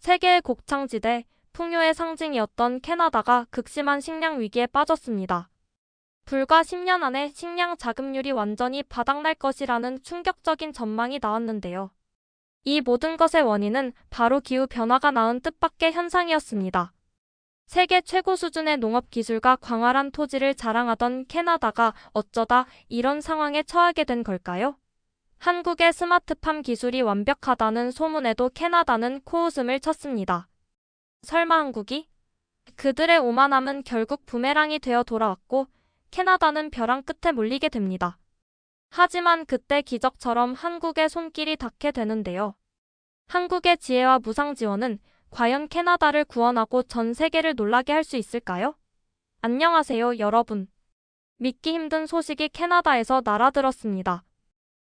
세계의 곡창지대, 풍요의 상징이었던 캐나다가 극심한 식량 위기에 빠졌습니다. 불과 10년 안에 식량 자급률이 완전히 바닥날 것이라는 충격적인 전망이 나왔는데요. 이 모든 것의 원인은 바로 기후변화가 낳은 뜻밖의 현상이었습니다. 세계 최고 수준의 농업 기술과 광활한 토지를 자랑하던 캐나다가 어쩌다 이런 상황에 처하게 된 걸까요? 한국의 스마트팜 기술이 완벽하다는 소문에도 캐나다는 코웃음을 쳤습니다. 설마 한국이? 그들의 오만함은 결국 부메랑이 되어 돌아왔고 캐나다는 벼랑 끝에 몰리게 됩니다. 하지만 그때 기적처럼 한국의 손길이 닿게 되는데요. 한국의 지혜와 무상 지원은 과연 캐나다를 구원하고 전 세계를 놀라게 할 수 있을까요? 안녕하세요, 여러분. 믿기 힘든 소식이 캐나다에서 날아들었습니다.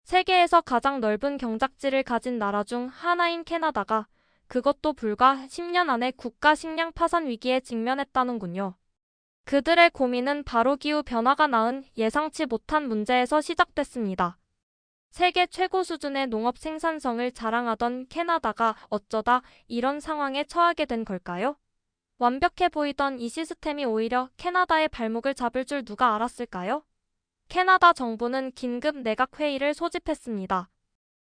세계에서 가장 넓은 경작지를 가진 나라 중 하나인 캐나다가 그것도 불과 10년 안에 국가 식량 파산 위기에 직면했다는군요. 그들의 고민은 바로 기후 변화가 낳은 예상치 못한 문제에서 시작됐습니다. 세계 최고 수준의 농업 생산성을 자랑하던 캐나다가 어쩌다 이런 상황에 처하게 된 걸까요? 완벽해 보이던 이 시스템이 오히려 캐나다의 발목을 잡을 줄 누가 알았을까요? 캐나다 정부는 긴급 내각 회의를 소집했습니다.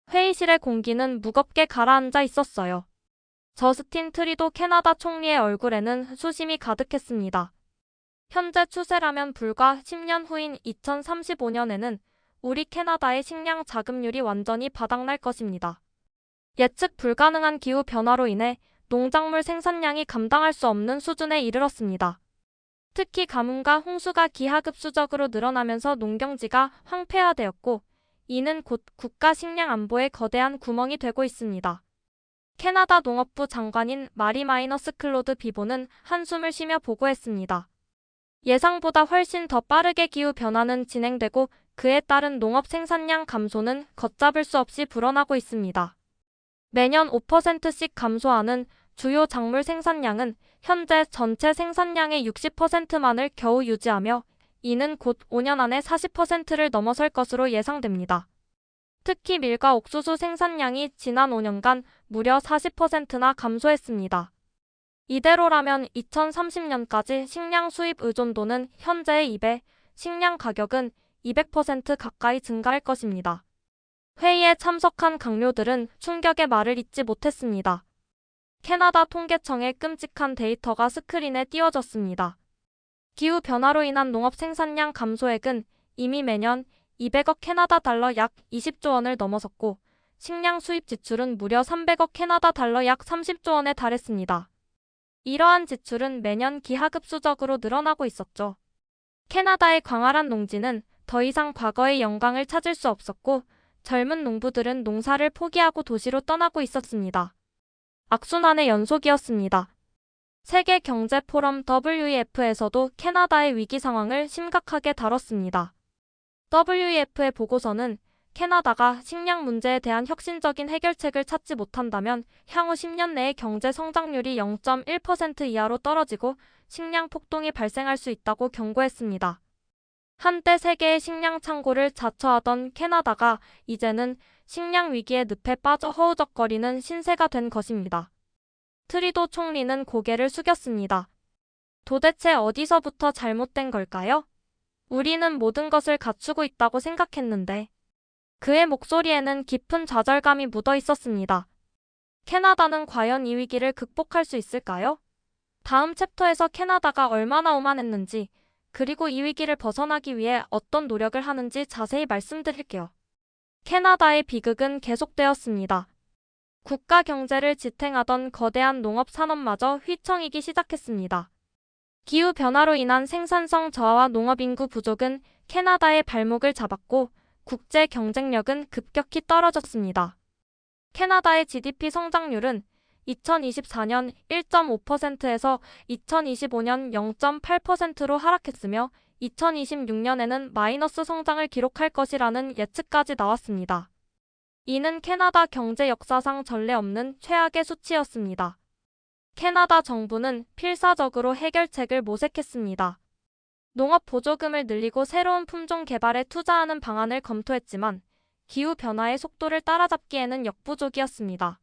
회의실의 공기는 무겁게 가라앉아 있었어요. 저스틴 트리도 캐나다 총리의 얼굴에는 수심이 가득했습니다. 현재 추세라면 불과 10년 후인 2035년에는 우리 캐나다의 식량 자급률이 완전히 바닥날 것입니다. 예측 불가능한 기후 변화로 인해 농작물 생산량이 감당할 수 없는 수준에 이르렀습니다. 특히 가뭄과 홍수가 기하급수적으로 늘어나면서 농경지가 황폐화되었고, 이는 곧 국가 식량 안보에 거대한 구멍이 되고 있습니다. 캐나다 농업부 장관인 마리 마이너스 클로드 비보는 한숨을 쉬며 보고했습니다. 예상보다 훨씬 더 빠르게 기후 변화는 진행되고 그에 따른 농업 생산량 감소는 걷잡을 수 없이 불어나고 있습니다. 매년 5%씩 감소하는 주요 작물 생산량은 현재 전체 생산량의 60%만을 겨우 유지하며 이는 곧 5년 안에 40%를 넘어설 것으로 예상됩니다. 특히 밀과 옥수수 생산량이 지난 5년간 무려 40%나 감소했습니다. 이대로라면 2030년까지 식량 수입 의존도는 현재의 2배, 식량 가격은 200% 가까이 증가할 것입니다. 회의에 참석한 강료들은 충격의 말을 잇지 못했습니다. 캐나다 통계청의 끔찍한 데이터가 스크린에 띄워졌습니다. 기후변화로 인한 농업 생산량 감소액은 이미 매년 200억 캐나다 달러 약 20조 원을 넘어섰고 식량 수입 지출은 무려 300억 캐나다 달러 약 30조 원에 달했습니다. 이러한 지출은 매년 기하급수적으로 늘어나고 있었죠. 캐나다의 광활한 농지는 더 이상 과거의 영광을 찾을 수 없었고 젊은 농부들은 농사를 포기하고 도시로 떠나고 있었습니다. 악순환의 연속이었습니다. 세계경제포럼 WEF에서도 캐나다의 위기 상황을 심각하게 다뤘습니다. WEF의 보고서는 캐나다가 식량 문제에 대한 혁신적인 해결책을 찾지 못한다면 향후 10년 내에 경제 성장률이 0.1% 이하로 떨어지고 식량 폭동이 발생할 수 있다고 경고했습니다. 한때 세계의 식량 창고를 자처하던 캐나다가 이제는 식량 위기의 늪에 빠져 허우적거리는 신세가 된 것입니다. 트리도 총리는 고개를 숙였습니다. 도대체 어디서부터 잘못된 걸까요? 우리는 모든 것을 갖추고 있다고 생각했는데. 그의 목소리에는 깊은 좌절감이 묻어 있었습니다. 캐나다는 과연 이 위기를 극복할 수 있을까요? 다음 챕터에서 캐나다가 얼마나 오만했는지, 그리고 이 위기를 벗어나기 위해 어떤 노력을 하는지 자세히 말씀드릴게요. 캐나다의 비극은 계속되었습니다. 국가 경제를 지탱하던 거대한 농업 산업마저 휘청이기 시작했습니다. 기후변화로 인한 생산성 저하와 농업 인구 부족은 캐나다의 발목을 잡았고 국제 경쟁력은 급격히 떨어졌습니다. 캐나다의 GDP 성장률은 2024년 1.5%에서 2025년 0.8%로 하락했으며 2026년에는 마이너스 성장을 기록할 것이라는 예측까지 나왔습니다. 이는 캐나다 경제 역사상 전례 없는 최악의 수치였습니다. 캐나다 정부는 필사적으로 해결책을 모색했습니다. 농업 보조금을 늘리고 새로운 품종 개발에 투자하는 방안을 검토했지만 기후변화의 속도를 따라잡기에는 역부족이었습니다.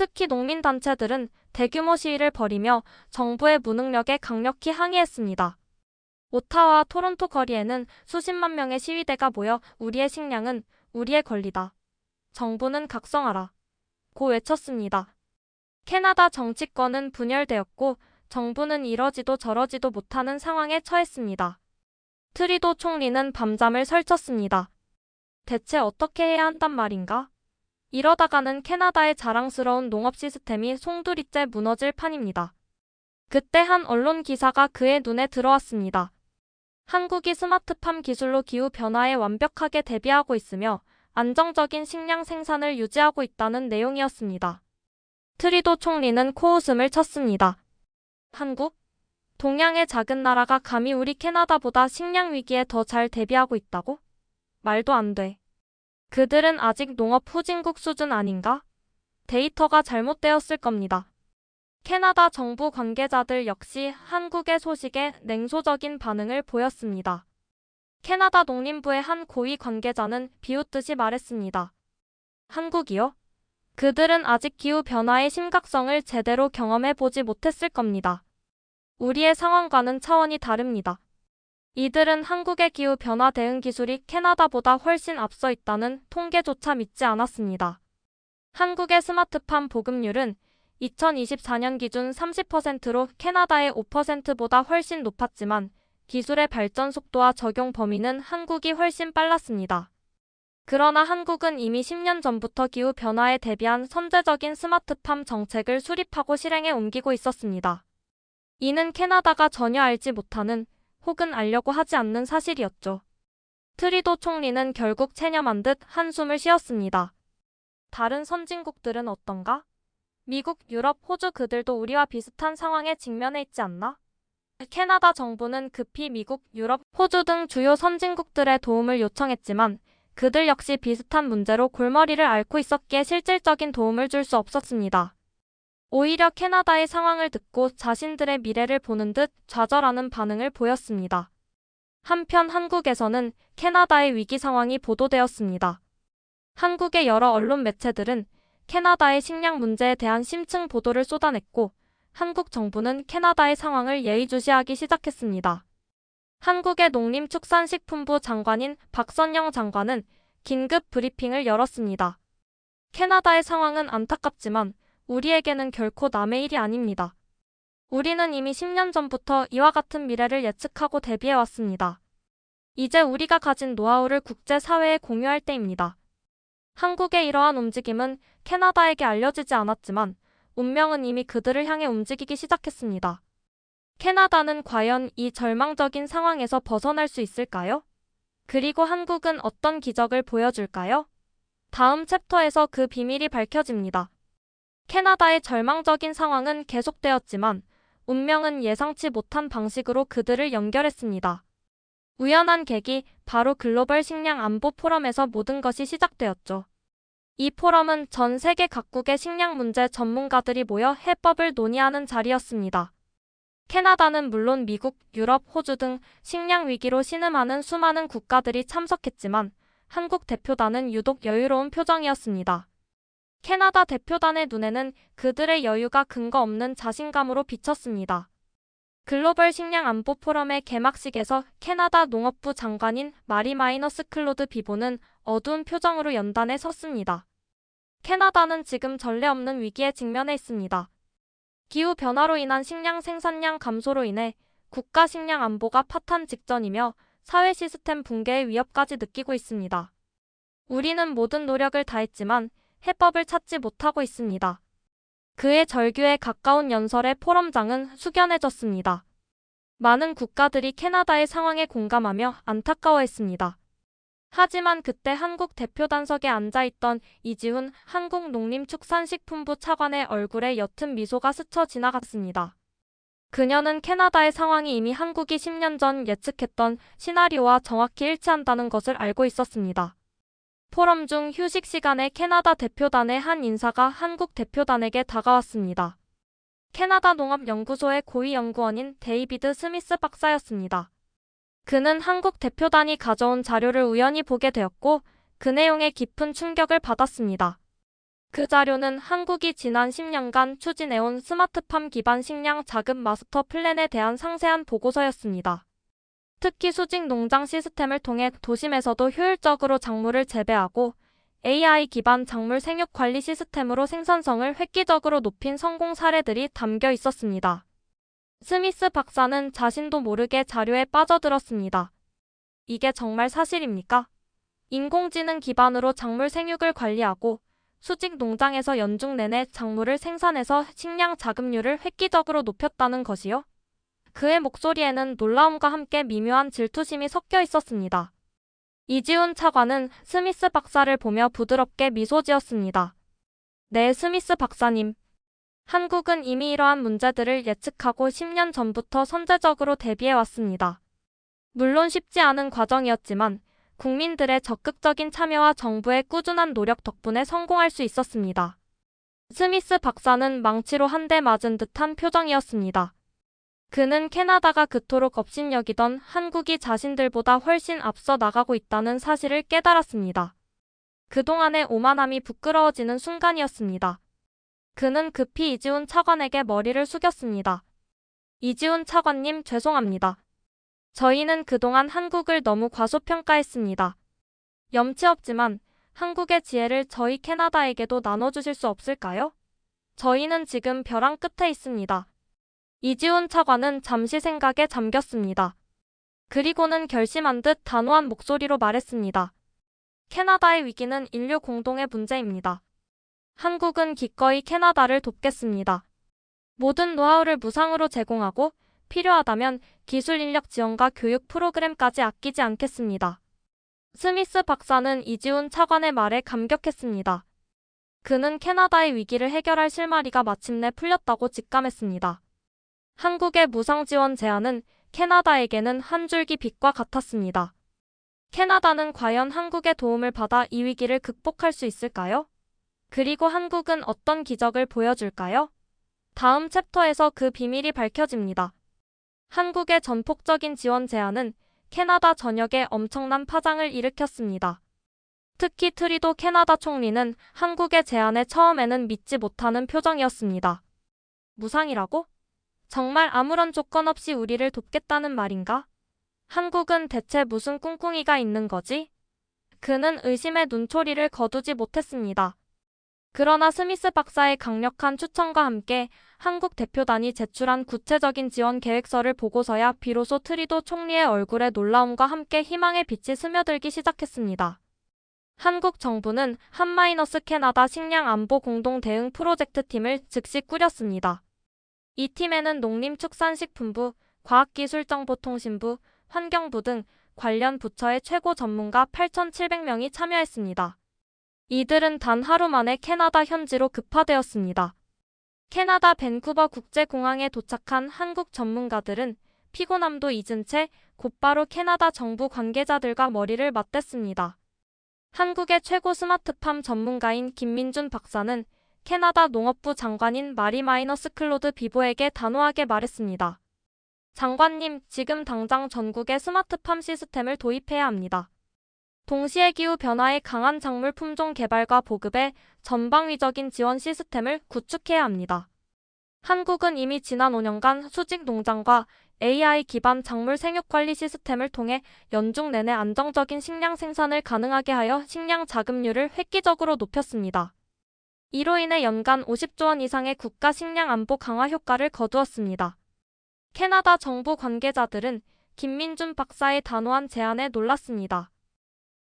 특히 농민단체들은 대규모 시위를 벌이며 정부의 무능력에 강력히 항의했습니다. 오타와와 토론토 거리에는 수십만 명의 시위대가 모여 우리의 식량은 우리의 권리다. 정부는 각성하라. 고 외쳤습니다. 캐나다 정치권은 분열되었고 정부는 이러지도 저러지도 못하는 상황에 처했습니다. 트리도 총리는 밤잠을 설쳤습니다. 대체 어떻게 해야 한단 말인가? 이러다가는 캐나다의 자랑스러운 농업 시스템이 송두리째 무너질 판입니다. 그때 한 언론 기사가 그의 눈에 들어왔습니다. 한국이 스마트팜 기술로 기후 변화에 완벽하게 대비하고 있으며 안정적인 식량 생산을 유지하고 있다는 내용이었습니다. 트리도 총리는 코웃음을 쳤습니다. 한국? 동양의 작은 나라가 감히 우리 캐나다보다 식량 위기에 더 잘 대비하고 있다고? 말도 안 돼. 그들은 아직 농업 후진국 수준 아닌가? 데이터가 잘못되었을 겁니다. 캐나다 정부 관계자들 역시 한국의 소식에 냉소적인 반응을 보였습니다. 캐나다 농림부의 한 고위 관계자는 비웃듯이 말했습니다. 한국이요? 그들은 아직 기후변화의 심각성을 제대로 경험해보지 못했을 겁니다. 우리의 상황과는 차원이 다릅니다. 이들은 한국의 기후변화 대응 기술이 캐나다보다 훨씬 앞서 있다는 통계조차 믿지 않았습니다. 한국의 스마트팜 보급률은 2024년 기준 30%로 캐나다의 5%보다 훨씬 높았지만 기술의 발전 속도와 적용 범위는 한국이 훨씬 빨랐습니다. 그러나 한국은 이미 10년 전부터 기후변화에 대비한 선제적인 스마트팜 정책을 수립하고 실행에 옮기고 있었습니다. 이는 캐나다가 전혀 알지 못하는 혹은 알려고 하지 않는 사실이었죠. 트리도 총리는 결국 체념한 듯 한숨을 쉬었습니다. 다른 선진국들은 어떤가? 미국, 유럽, 호주 그들도 우리와 비슷한 상황에 직면해 있지 않나? 캐나다 정부는 급히 미국, 유럽, 호주 등 주요 선진국들의 도움을 요청했지만 그들 역시 비슷한 문제로 골머리를 앓고 있었기에 실질적인 도움을 줄 수 없었습니다. 오히려 캐나다의 상황을 듣고 자신들의 미래를 보는 듯 좌절하는 반응을 보였습니다. 한편 한국에서는 캐나다의 위기 상황이 보도되었습니다. 한국의 여러 언론 매체들은 캐나다의 식량 문제에 대한 심층 보도를 쏟아냈고 한국 정부는 캐나다의 상황을 예의주시하기 시작했습니다. 한국의 농림축산식품부 장관인 박선영 장관은 긴급 브리핑을 열었습니다. 캐나다의 상황은 안타깝지만 우리에게는 결코 남의 일이 아닙니다. 우리는 이미 10년 전부터 이와 같은 미래를 예측하고 대비해왔습니다. 이제 우리가 가진 노하우를 국제사회에 공유할 때입니다. 한국의 이러한 움직임은 캐나다에게 알려지지 않았지만 운명은 이미 그들을 향해 움직이기 시작했습니다. 캐나다는 과연 이 절망적인 상황에서 벗어날 수 있을까요? 그리고 한국은 어떤 기적을 보여줄까요? 다음 챕터에서 그 비밀이 밝혀집니다. 캐나다의 절망적인 상황은 계속되었지만 운명은 예상치 못한 방식으로 그들을 연결했습니다. 우연한 계기, 바로 글로벌 식량 안보 포럼에서 모든 것이 시작되었죠. 이 포럼은 전 세계 각국의 식량 문제 전문가들이 모여 해법을 논의하는 자리였습니다. 캐나다는 물론 미국, 유럽, 호주 등 식량 위기로 신음하는 수많은 국가들이 참석했지만 한국 대표단은 유독 여유로운 표정이었습니다. 캐나다 대표단의 눈에는 그들의 여유가 근거 없는 자신감으로 비쳤습니다. 글로벌 식량 안보 포럼의 개막식에서 캐나다 농업부 장관인 마리 마이너스 클로드 비보는 어두운 표정으로 연단에 섰습니다. 캐나다는 지금 전례 없는 위기에 직면해 있습니다. 기후변화로 인한 식량 생산량 감소로 인해 국가 식량 안보가 파탄 직전이며 사회 시스템 붕괴의 위협까지 느끼고 있습니다. 우리는 모든 노력을 다했지만 해법을 찾지 못하고 있습니다. 그의 절규에 가까운 연설의 포럼장은 숙연해졌습니다. 많은 국가들이 캐나다의 상황에 공감하며 안타까워했습니다. 하지만 그때 한국 대표단석에 앉아있던 이지훈 한국농림축산식품부 차관의 얼굴에 옅은 미소가 스쳐 지나갔습니다. 그녀는 캐나다의 상황이 이미 한국이 10년 전 예측했던 시나리오와 정확히 일치한다는 것을 알고 있었습니다. 포럼 중 휴식 시간에 캐나다 대표단의 한 인사가 한국 대표단에게 다가왔습니다. 캐나다 농업연구소의 고위 연구원인 데이비드 스미스 박사였습니다. 그는 한국 대표단이 가져온 자료를 우연히 보게 되었고 그 내용에 깊은 충격을 받았습니다. 그 자료는 한국이 지난 10년간 추진해온 스마트팜 기반 식량 자급 마스터 플랜에 대한 상세한 보고서였습니다. 특히 수직 농장 시스템을 통해 도심에서도 효율적으로 작물을 재배하고 AI 기반 작물 생육 관리 시스템으로 생산성을 획기적으로 높인 성공 사례들이 담겨 있었습니다. 스미스 박사는 자신도 모르게 자료에 빠져들었습니다. 이게 정말 사실입니까? 인공지능 기반으로 작물 생육을 관리하고 수직 농장에서 연중 내내 작물을 생산해서 식량 자급률을 획기적으로 높였다는 것이요? 그의 목소리에는 놀라움과 함께 미묘한 질투심이 섞여 있었습니다. 이지훈 차관은 스미스 박사를 보며 부드럽게 미소 지었습니다. 네, 스미스 박사님. 한국은 이미 이러한 문제들을 예측하고 10년 전부터 선제적으로 대비해 왔습니다. 물론 쉽지 않은 과정이었지만 국민들의 적극적인 참여와 정부의 꾸준한 노력 덕분에 성공할 수 있었습니다. 스미스 박사는 망치로 한 대 맞은 듯한 표정이었습니다. 그는 캐나다가 그토록 업신여기던 한국이 자신들보다 훨씬 앞서 나가고 있다는 사실을 깨달았습니다. 그동안의 오만함이 부끄러워지는 순간이었습니다. 그는 급히 이지훈 차관에게 머리를 숙였습니다. 이지훈 차관님, 죄송합니다. 저희는 그동안 한국을 너무 과소평가했습니다. 염치 없지만 한국의 지혜를 저희 캐나다에게도 나눠주실 수 없을까요? 저희는 지금 벼랑 끝에 있습니다. 이지훈 차관은 잠시 생각에 잠겼습니다. 그리고는 결심한 듯 단호한 목소리로 말했습니다. 캐나다의 위기는 인류 공동의 문제입니다. 한국은 기꺼이 캐나다를 돕겠습니다. 모든 노하우를 무상으로 제공하고 필요하다면 기술 인력 지원과 교육 프로그램까지 아끼지 않겠습니다. 스미스 박사는 이지훈 차관의 말에 감격했습니다. 그는 캐나다의 위기를 해결할 실마리가 마침내 풀렸다고 직감했습니다. 한국의 무상 지원 제안은 캐나다에게는 한 줄기 빛과 같았습니다. 캐나다는 과연 한국의 도움을 받아 이 위기를 극복할 수 있을까요? 그리고 한국은 어떤 기적을 보여줄까요? 다음 챕터에서 그 비밀이 밝혀집니다. 한국의 전폭적인 지원 제안은 캐나다 전역에 엄청난 파장을 일으켰습니다. 특히 트리도 캐나다 총리는 한국의 제안에 처음에는 믿지 못하는 표정이었습니다. 무상이라고? 정말 아무런 조건 없이 우리를 돕겠다는 말인가? 한국은 대체 무슨 꿍꿍이가 있는 거지? 그는 의심의 눈초리를 거두지 못했습니다. 그러나 스미스 박사의 강력한 추천과 함께 한국 대표단이 제출한 구체적인 지원 계획서를 보고서야 비로소 트리도 총리의 얼굴에 놀라움과 함께 희망의 빛이 스며들기 시작했습니다. 한국 정부는 한마이너스 캐나다 식량 안보 공동 대응 프로젝트 팀을 즉시 꾸렸습니다. 이 팀에는 농림축산식품부, 과학기술정보통신부, 환경부 등 관련 부처의 최고 전문가 8,700명이 참여했습니다. 이들은 단 하루 만에 캐나다 현지로 급파되었습니다. 캐나다 밴쿠버 국제공항에 도착한 한국 전문가들은 피곤함도 잊은 채 곧바로 캐나다 정부 관계자들과 머리를 맞댔습니다. 한국의 최고 스마트팜 전문가인 김민준 박사는 캐나다 농업부 장관인 마리 마이너스 클로드 비보에게 단호하게 말했습니다. 장관님, 지금 당장 전국에 스마트팜 시스템을 도입해야 합니다. 동시에 기후변화에 강한 작물 품종 개발과 보급에 전방위적인 지원 시스템을 구축해야 합니다. 한국은 이미 지난 5년간 수직 농장과 AI 기반 작물 생육 관리 시스템을 통해 연중 내내 안정적인 식량 생산을 가능하게 하여 식량 자급률을 획기적으로 높였습니다. 이로 인해 연간 50조 원 이상의 국가 식량 안보 강화 효과를 거두었습니다. 캐나다 정부 관계자들은 김민준 박사의 단호한 제안에 놀랐습니다.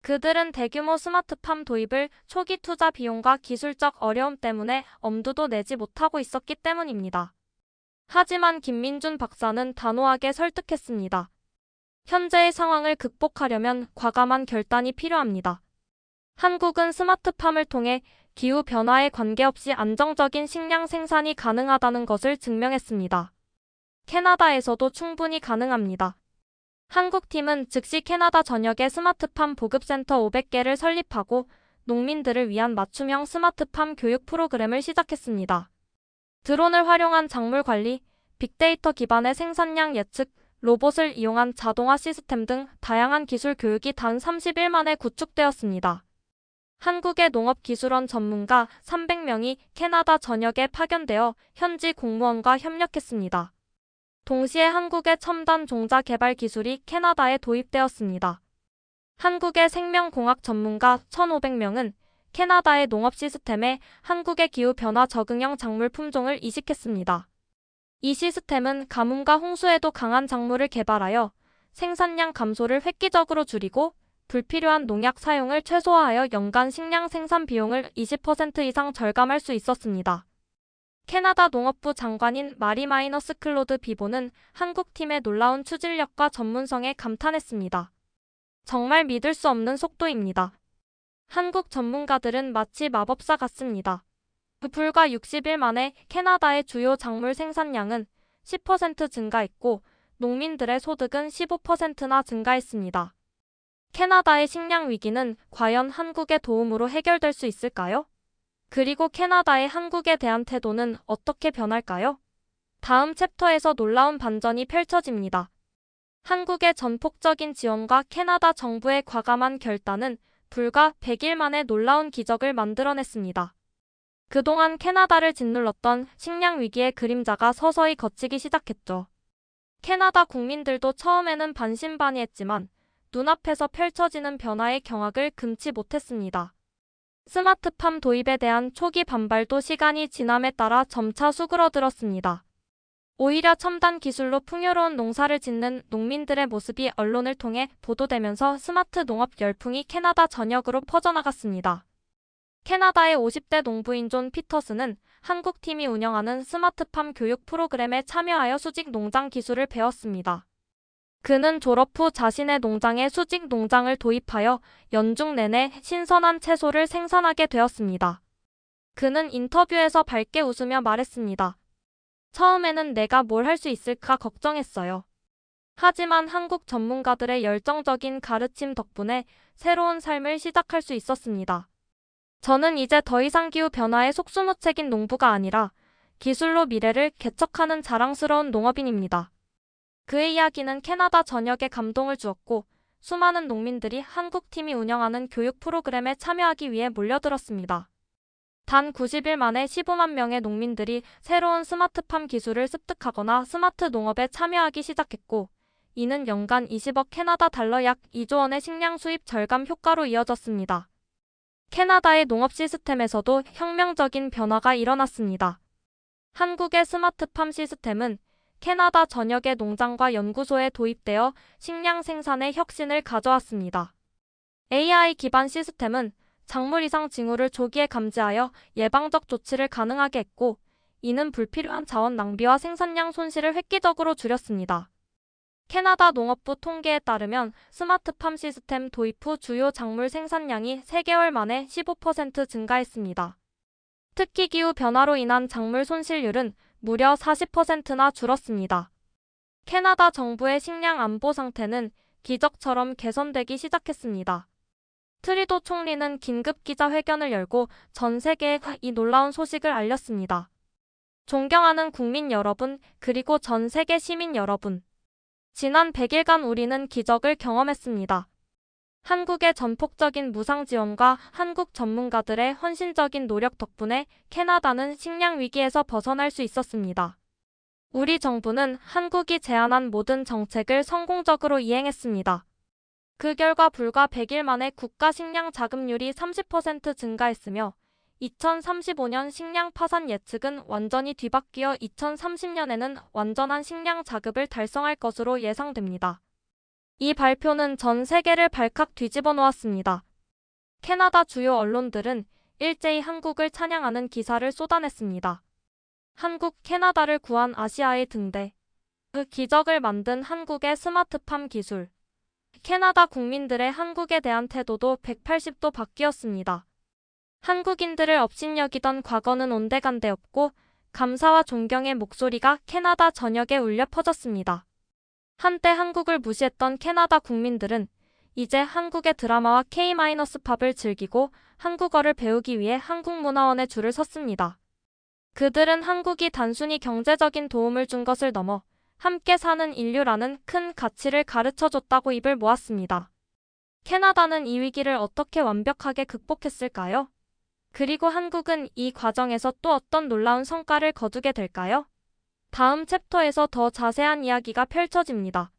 그들은 대규모 스마트팜 도입을 초기 투자 비용과 기술적 어려움 때문에 엄두도 내지 못하고 있었기 때문입니다. 하지만 김민준 박사는 단호하게 설득했습니다. 현재의 상황을 극복하려면 과감한 결단이 필요합니다. 한국은 스마트팜을 통해 기후변화에 관계없이 안정적인 식량 생산이 가능하다는 것을 증명했습니다. 캐나다에서도 충분히 가능합니다. 한국팀은 즉시 캐나다 전역에 스마트팜 보급센터 500개를 설립하고 농민들을 위한 맞춤형 스마트팜 교육 프로그램을 시작했습니다. 드론을 활용한 작물 관리, 빅데이터 기반의 생산량 예측, 로봇을 이용한 자동화 시스템 등 다양한 기술 교육이 단 30일 만에 구축되었습니다. 한국의 농업기술원 전문가 300명이 캐나다 전역에 파견되어 현지 공무원과 협력했습니다. 동시에 한국의 첨단 종자 개발 기술이 캐나다에 도입되었습니다. 한국의 생명공학 전문가 1,500명은 캐나다의 농업 시스템에 한국의 기후변화 적응형 작물 품종을 이식했습니다. 이 시스템은 가뭄과 홍수에도 강한 작물을 개발하여 생산량 감소를 획기적으로 줄이고 불필요한 농약 사용을 최소화하여 연간 식량 생산 비용을 20% 이상 절감할 수 있었습니다. 캐나다 농업부 장관인 마리 마이너스 클로드 비보는 한국팀의 놀라운 추진력과 전문성에 감탄했습니다. 정말 믿을 수 없는 속도입니다. 한국 전문가들은 마치 마법사 같습니다. 불과 60일 만에 캐나다의 주요 작물 생산량은 10% 증가했고 농민들의 소득은 15%나 증가했습니다. 캐나다의 식량 위기는 과연 한국의 도움으로 해결될 수 있을까요? 그리고 캐나다의 한국에 대한 태도는 어떻게 변할까요? 다음 챕터에서 놀라운 반전이 펼쳐집니다. 한국의 전폭적인 지원과 캐나다 정부의 과감한 결단은 불과 100일 만에 놀라운 기적을 만들어냈습니다. 그동안 캐나다를 짓눌렀던 식량 위기의 그림자가 서서히 걷히기 시작했죠. 캐나다 국민들도 처음에는 반신반의했지만 눈앞에서 펼쳐지는 변화의 경악을 금치 못했습니다. 스마트팜 도입에 대한 초기 반발도 시간이 지남에 따라 점차 수그러들었습니다. 오히려 첨단 기술로 풍요로운 농사를 짓는 농민들의 모습이 언론을 통해 보도되면서 스마트 농업 열풍이 캐나다 전역으로 퍼져나갔습니다. 캐나다의 50대 농부인 존 피터스는 한국팀이 운영하는 스마트팜 교육 프로그램에 참여하여 수직 농장 기술을 배웠습니다. 그는 졸업 후 자신의 농장에 수직 농장을 도입하여 연중 내내 신선한 채소를 생산하게 되었습니다. 그는 인터뷰에서 밝게 웃으며 말했습니다. 처음에는 내가 뭘 할 수 있을까 걱정했어요. 하지만 한국 전문가들의 열정적인 가르침 덕분에 새로운 삶을 시작할 수 있었습니다. 저는 이제 더 이상 기후변화의 속수무책인 농부가 아니라 기술로 미래를 개척하는 자랑스러운 농업인입니다. 그의 이야기는 캐나다 전역에 감동을 주었고 수많은 농민들이 한국팀이 운영하는 교육 프로그램에 참여하기 위해 몰려들었습니다. 단 90일 만에 15만 명의 농민들이 새로운 스마트팜 기술을 습득하거나 스마트 농업에 참여하기 시작했고 이는 연간 20억 캐나다 달러 약 2조 원의 식량 수입 절감 효과로 이어졌습니다. 캐나다의 농업 시스템에서도 혁명적인 변화가 일어났습니다. 한국의 스마트팜 시스템은 캐나다 전역의 농장과 연구소에 도입되어 식량 생산에 혁신을 가져왔습니다. AI 기반 시스템은 작물 이상 징후를 조기에 감지하여 예방적 조치를 가능하게 했고 이는 불필요한 자원 낭비와 생산량 손실을 획기적으로 줄였습니다. 캐나다 농업부 통계에 따르면 스마트팜 시스템 도입 후 주요 작물 생산량이 3개월 만에 15% 증가했습니다. 특히 기후 변화로 인한 작물 손실률은 무려 40%나 줄었습니다. 캐나다 정부의 식량 안보 상태는 기적처럼 개선되기 시작했습니다. 트리도 총리는 긴급 기자회견을 열고 전 세계에 이 놀라운 소식을 알렸습니다. 존경하는 국민 여러분, 그리고 전 세계 시민 여러분. 지난 100일간 우리는 기적을 경험했습니다. 한국의 전폭적인 무상 지원과 한국 전문가들의 헌신적인 노력 덕분에 캐나다는 식량 위기에서 벗어날 수 있었습니다. 우리 정부는 한국이 제안한 모든 정책을 성공적으로 이행했습니다. 그 결과 불과 100일 만에 국가 식량 자급률이 30% 증가했으며 2035년 식량 파산 예측은 완전히 뒤바뀌어 2030년에는 완전한 식량 자급을 달성할 것으로 예상됩니다. 이 발표는 전 세계를 발칵 뒤집어 놓았습니다. 캐나다 주요 언론들은 일제히 한국을 찬양하는 기사를 쏟아냈습니다. 한국, 캐나다를 구한 아시아의 등대. 그 기적을 만든 한국의 스마트팜 기술. 캐나다 국민들의 한국에 대한 태도도 180도 바뀌었습니다. 한국인들을 업신여기던 과거는 온데간데 없고 감사와 존경의 목소리가 캐나다 전역에 울려 퍼졌습니다. 한때 한국을 무시했던 캐나다 국민들은 이제 한국의 드라마와 K-팝을 즐기고 한국어를 배우기 위해 한국문화원에 줄을 섰습니다. 그들은 한국이 단순히 경제적인 도움을 준 것을 넘어 함께 사는 인류라는 큰 가치를 가르쳐줬다고 입을 모았습니다. 캐나다는 이 위기를 어떻게 완벽하게 극복했을까요? 그리고 한국은 이 과정에서 또 어떤 놀라운 성과를 거두게 될까요? 다음 챕터에서 더 자세한 이야기가 펼쳐집니다.